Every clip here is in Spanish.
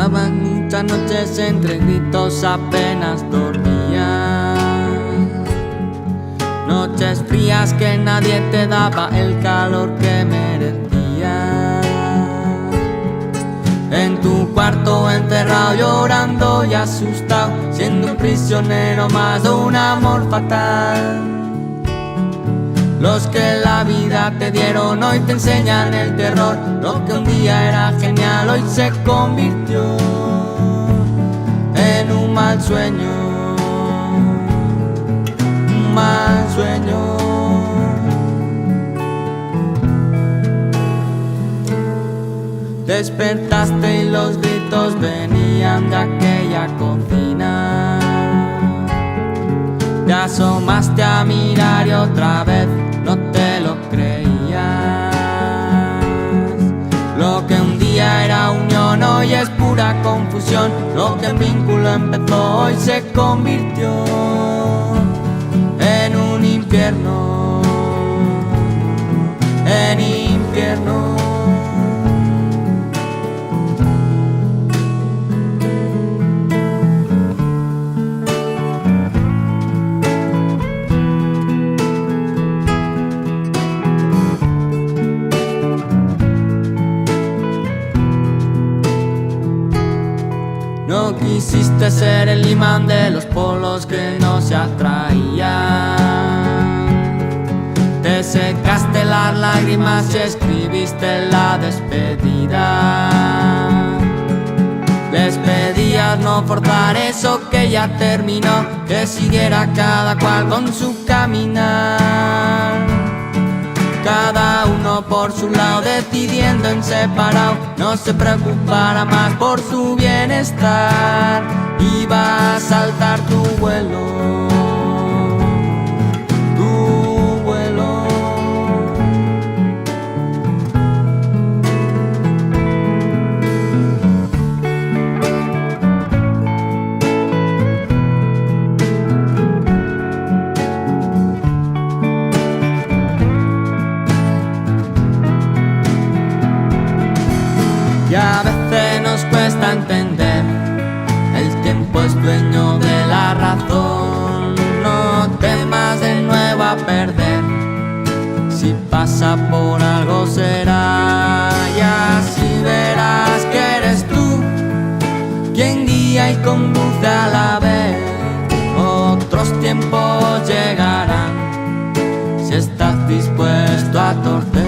Pasaban muchas noches entre gritos, apenas dormía. Noches frías que nadie te daba el calor que merecía. En tu cuarto encerrado, llorando y asustado, siendo un prisionero más de un amor fatal. Los que la vida te dieron hoy te enseñan el terror. Lo que un día era genial hoy se convirtió en un mal sueño. Un mal sueño. Despertaste y los gritos venían de aquella cocina. Te asomaste a mirar y otra vez no te lo creías. Lo que un día era unión hoy es pura confusión. Lo que en vínculo empezó hoy se convirtió en un infierno. En infierno. No quisiste ser el imán de los polos que no se atraían. Te secaste las lágrimas y escribiste la despedida. Les pedías no forzar eso que ya terminó, que siguiera cada cual con su caminar. Cada uno por su lado, decidiendo en separado, no se preocupara más por su bienestar. Iba a saltar tu vuelo, tu vuelo. Y a veces nos cuesta entender, el tiempo es dueño de la razón. No temas de nuevo a perder, si pasa por algo será. Y así verás que eres tú quien guía y conduce a la vez. Otros tiempos llegarán, si estás dispuesto a torcer.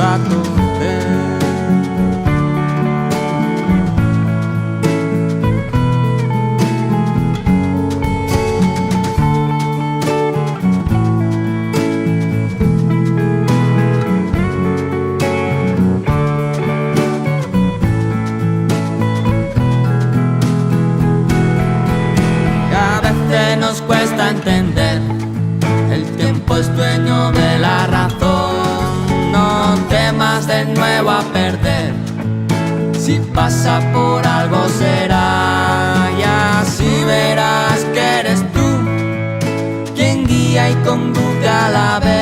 A torcer. Y a veces nos cuesta entender, el tiempo es dueño de la razón. No temas de nuevo a perder, si pasa por algo será. Y así verás que eres tú quien guía y conduce a la vez.